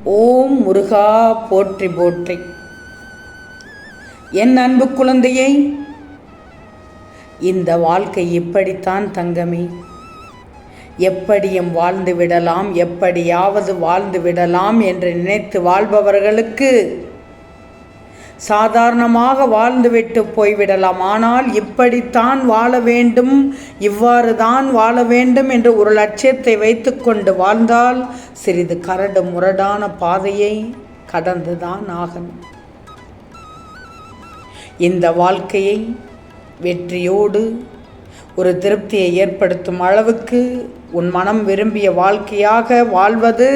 ஓம் முருகா போற்றி போற்றி. என் அன்பு குழந்தையை, இந்த வாழ்க்கை இப்படித்தான் தங்கமே. எப்படியும் வாழ்ந்து விடலாம், எப்படியாவது வாழ்ந்து விடலாம் என்று நினைத்து வாழ்பவர்களுக்கு சாதாரணமாக வாழ்ந்துவிட்டு போய்விடலாம். ஆனால் இப்படித்தான் வாழ வேண்டும், இவ்வாறு தான் வாழ வேண்டும் என்று ஒரு லட்சியத்தை வைத்து கொண்டு வாழ்ந்தால் சிறிது கரடு முரடான பாதையை கடந்துதான் ஆகணும். இந்த வாழ்க்கையை வெற்றியோடு ஒரு திருப்தியை ஏற்படுத்தும் அளவுக்கு உன் மனம் விரும்பிய வாழ்க்கையாக வாழ்வது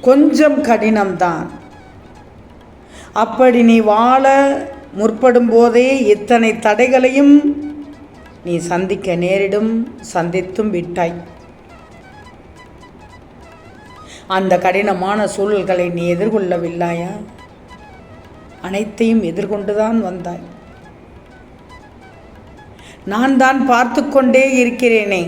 கொஞ்சம் கடினம்தான். அப்படி நீ வாழ முற்படும் போதே இத்தனை தடைகளையும் நீ சந்திக்க நேரிடும், சந்தித்தும் விட்டாய். அந்த கடினமான சூழல்களை நீ எதிர்கொள்ளவில்லையா? அனைத்தையும் எதிர்கொண்டுதான் வந்தாய். நான் தான் பார்த்து கொண்டே இருக்கிறேனே.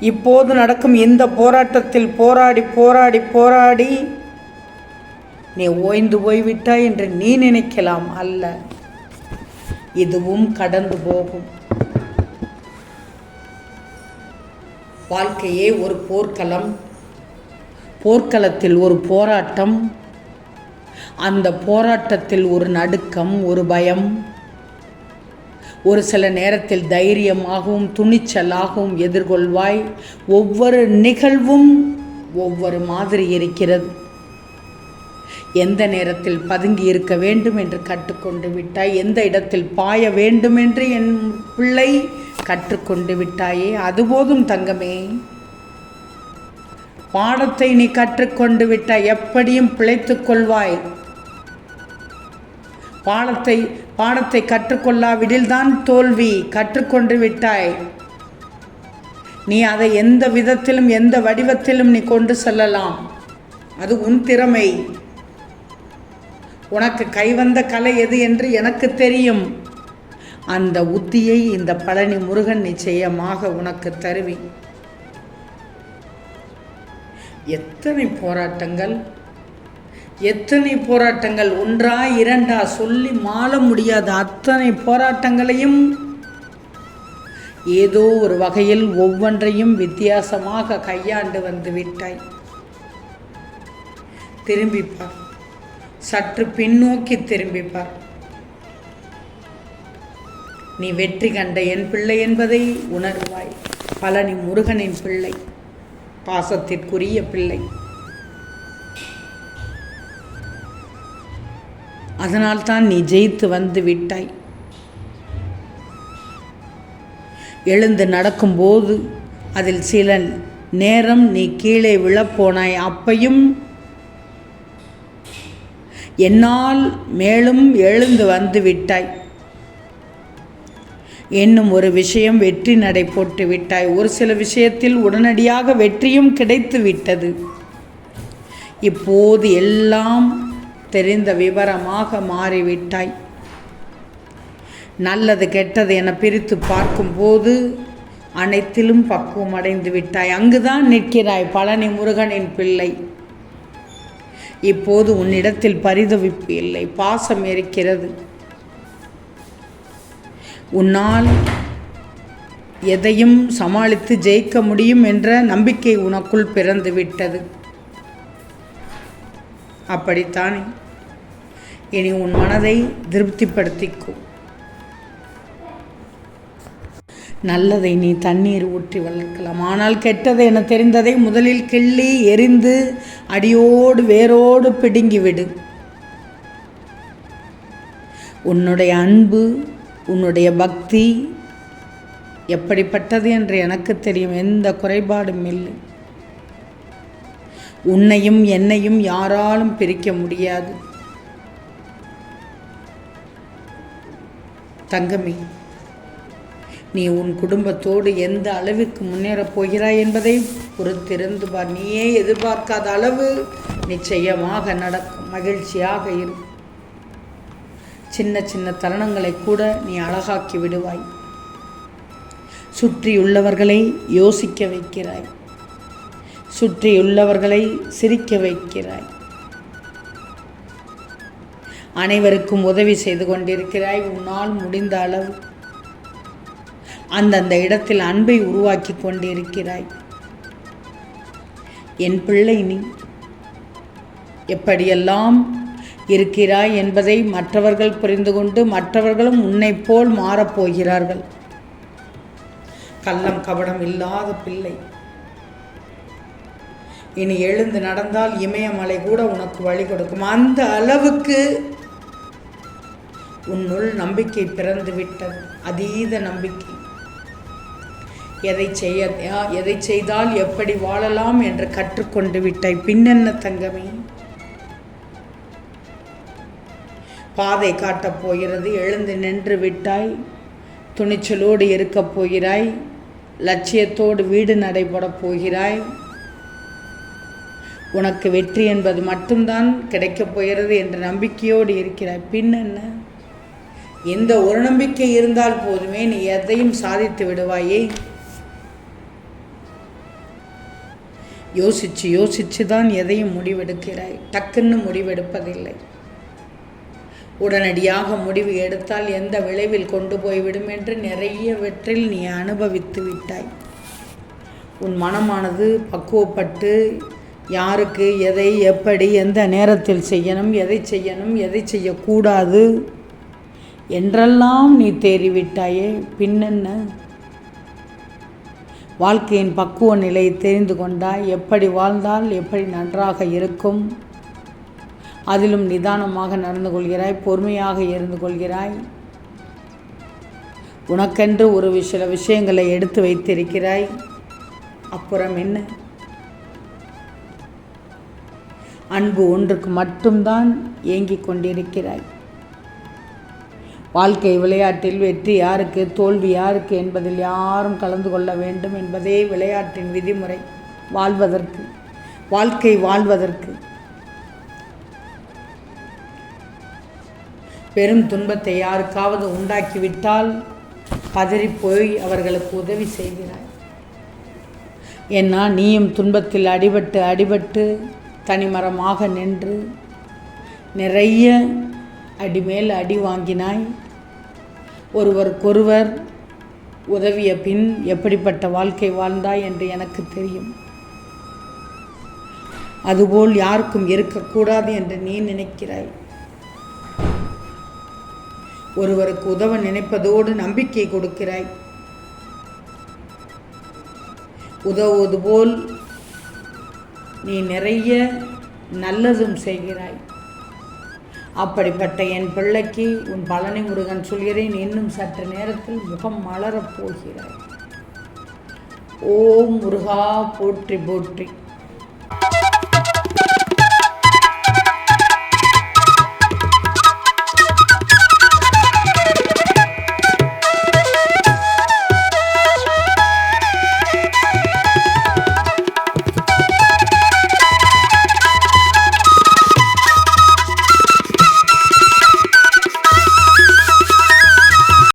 இப்போது நடக்கும் இந்த போராட்டத்தில் போராடி போராடி போராடி நீ ஓய்ந்து போய்விட்டாய் என்று நீ நினைக்கலாம். அல்ல, இதுவும் கடந்து போகும். வாழ்க்கையே ஒரு போர்க்களம். போர்க்களத்தில் ஒரு போராட்டம். அந்த போராட்டத்தில் ஒரு நடுக்கம், ஒரு பயம், ஒரு சில நேரத்தில் தைரியமாகவும் துணிச்சலாகவும் எதிர்கொள்வாய். ஒவ்வொரு நிகழ்வும் ஒவ்வொரு மாதிரி இருக்கிறது. எந்த நேரத்தில் பதுங்கி இருக்க வேண்டும் என்று கற்றுக்கொண்டு விட்டாய். எந்த இடத்தில் பாய வேண்டும் என்று என் பிள்ளை கற்றுக்கொண்டு விட்டாயே. அதுபோதும் தங்கமே, பாடத்தை நீ கற்றுக்கொண்டு விட்டாய். எப்படியும் பிழைத்துக் கொள்வாய். பாடத்தை கற்றுக்கொள்ளாவிடில் தான் தோல்வி. கற்றுக்கொண்டு விட்டாய். நீ அதை எந்த விதத்திலும் எந்த வடிவத்திலும் நீ கொண்டு செல்லலாம். அது உன் திறமை. உனக்கு கைவந்த கலை எது என்று எனக்கு தெரியும். அந்த உத்தியை இந்த பழனி முருகன் நிச்சயமாக உனக்கு தருவேன். எத்தனை போராட்டங்கள், எத்தனை போராட்டங்கள், ஒன்றா இரண்டா சொல்லி மாள முடியாத அத்தனை போராட்டங்களையும் ஏதோ ஒரு வகையில் ஒவ்வொன்றையும் வித்தியாசமாக கையாண்டு வந்து விட்டாய். திரும்பிப்பார், சற்று பின்னோக்கி திரும்பிப்பார். நீ வெற்றி கண்ட என் பிள்ளை என்பதை உணர்வாய். பழனி முருகனின் பிள்ளை, பாசத்திற்குரிய பிள்ளை. அதனால்தான் நீ ஜெயித்து வந்து விட்டாய். எழுந்து நடக்கும்போது அதில் சில நேரம் நீ கீழே விழப்போனாய். அப்பையும் என்னால் மேலும் எழுந்து வந்து விட்டாய். இன்னும் ஒரு விஷயம் வெற்றி நடை போட்டு விட்டாய். ஒரு சில விஷயத்தில் உடனடியாக வெற்றியும் கிடைத்து விட்டது. இப்போது எல்லாம் தெரிந்த விவரமாக மாறிவிட்டாய். நல்லது கெட்டது என பிரித்து பார்க்கும்போது அனைத்திலும் பக்குவம் அடைந்து விட்டாய். அங்குதான் நிற்கிறாய் பழனி முருகனின் பிள்ளை. இப்போது உன்னிடத்தில் பரிதவிப்பு இல்லை, பாசம் இருக்கிறது. உன்னால் எதையும் சமாளித்து ஜெயிக்க முடியும் என்ற நம்பிக்கை உனக்குள் பிறந்து விட்டது. அப்படித்தானே? இனி உன் மனதை திருப்திப்படுத்திக்கோ. நல்லதை நீ தண்ணீர் ஊற்றி வளர்க்கலாம். ஆனால் கெட்டதை என தெரிந்ததை முதலில் கிள்ளி எரிந்து அடியோடு வேரோடு பிடுங்கிவிடு. உன்னுடைய அன்பு, உன்னுடைய பக்தி எப்படிப்பட்டது என்று எனக்கு தெரியும். எந்த குறைபாடும் இல்லை. உன்னையும் என்னையும் யாராலும் பிரிக்க முடியாது தங்கமே. நீ உன் குடும்பத்தோடு எந்த அளவிற்கு முன்னேறப் போகிறாய் என்பதை பொறுத்திருந்து பார். நீயே எதிர்பார்க்காத அளவு நிச்சயமாக நடக்கும். மகிழ்ச்சியாக இரு. சின்ன சின்ன தருணங்களை கூட நீ அழகாக்கி விடுவாய். சுற்றியுள்ளவர்களை யோசிக்க வைக்கிறாய். சுற்றியுள்ளவர்களை சிரிக்க வைக்கிறாய். அனைவருக்கும் உதவி செய்து கொண்டிருக்கிறாய். உன்னால் முடிந்த அளவு அந்தந்த இடத்தில் அன்பை உருவாக்கி கொண்டிருக்கிறாய். என் பிள்ளை, நீ எப்படியெல்லாம் இருக்கிறாய் என்பதை மற்றவர்கள் புரிந்து கொண்டு மற்றவர்களும் உன்னை போல் மாறப்போகிறார்கள். கள்ளம் கபடம் இல்லாத பிள்ளை. இனி எழுந்து நடந்தால் இமயமலை கூட உனக்கு வழி கொடுக்கும். அந்த அளவுக்கு உன்னுள் நம்பிக்கை பிறந்து விட்டது. அதீத நம்பிக்கை. எதை செய்தால் எப்படி வாழலாம் என்று கற்றுக்கொண்டு விட்டாய். பின்னென்ன தங்கமே, பாதை காட்டப் போகிறது. எழுந்து நின்று விட்டாய். துணிச்சலோடு இருக்கப் போகிறாய். லட்சியத்தோடு வீடு நடைபெறப் போகிறாய். உனக்கு வெற்றி என்பது மட்டும்தான் கிடைக்கப் போகிறது என்ற நம்பிக்கையோடு இருக்கிறாய். பின்னென்ன, இந்த ஒரு நம்பிக்கை இருந்தால் போதுமே, நீ எதையும் சாதித்து விடுவாயே. யோசிச்சு தான் எதையும் முடிவெடுக்கிறாய். டக்குன்னு முடிவெடுப்பதில்லை. உடனடியாக முடிவு எடுத்தால் எந்த விளைவில் கொண்டு போய்விடும் என்று நிறையவற்றில் நீ அனுபவித்து விட்டாய். உன் மனமானது பக்குவப்பட்டு யாருக்கு எதை எப்படி எந்த நேரத்தில் செய்யணும், எதை செய்யக்கூடாது என்றெல்லாம் நீ தேறிவிட்டாயே. பின்னென்ன, வாழ்க்கையின் பக்குவ நிலையை தெரிந்து கொண்டாய். எப்படி வாழ்ந்தால் எப்படி நன்றாக இருக்கும், அதிலும் நிதானமாக நடந்து கொள்கிறாய். பொறுமையாக இருந்து கொள்கிறாய். உனக்கென்று சில விஷயங்களை எடுத்து வைத்திருக்கிறாய். அப்புறம் என்ன, அன்பு ஒன்றுக்கு மட்டும்தான் ஏங்கிக் கொண்டிருக்கிறாய். வாழ்க்கை விளையாட்டில் வெற்றி யாருக்கு தோல்வி யாருக்கு என்பதில் யாரும் கலந்து கொள்ள வேண்டும் என்பதே விளையாட்டின் விதிமுறை. வாழ்க்கை வாழ்வதற்கு பெரும் துன்பத்தை யாருக்காவது உண்டாக்கிவிட்டால் பதறிப்போய் அவர்களுக்கு உதவி செய்கிறாய். ஏன்னா நீயும் துன்பத்தில் அடிபட்டு தனிமரமாக நின்று நிறைய அடிமேல் அடி வாங்கினாய். ஒருவருக்கொருவர் உதவிய பின் எப்படிப்பட்ட வாழ்க்கை வாழ்ந்தாய் என்று எனக்கு தெரியும். அதுபோல் யாருக்கும் இருக்கக்கூடாது என்று நீ நினைக்கிறாய். ஒருவருக்கு உதவ நினைப்பதோடு நம்பிக்கை கொடுக்கிறாய். உதவுவது போல் நீ நிறைய நல்லதும் செய்கிறாய். அப்படிப்பட்ட என் பிள்ளைக்கு உன் பழனி முருகன் சொல்கிறேன், இன்னும் சற்று நேரத்தில் முகம் மலரப் போகிறாய். ஓம் முருகா போற்றி போற்றி.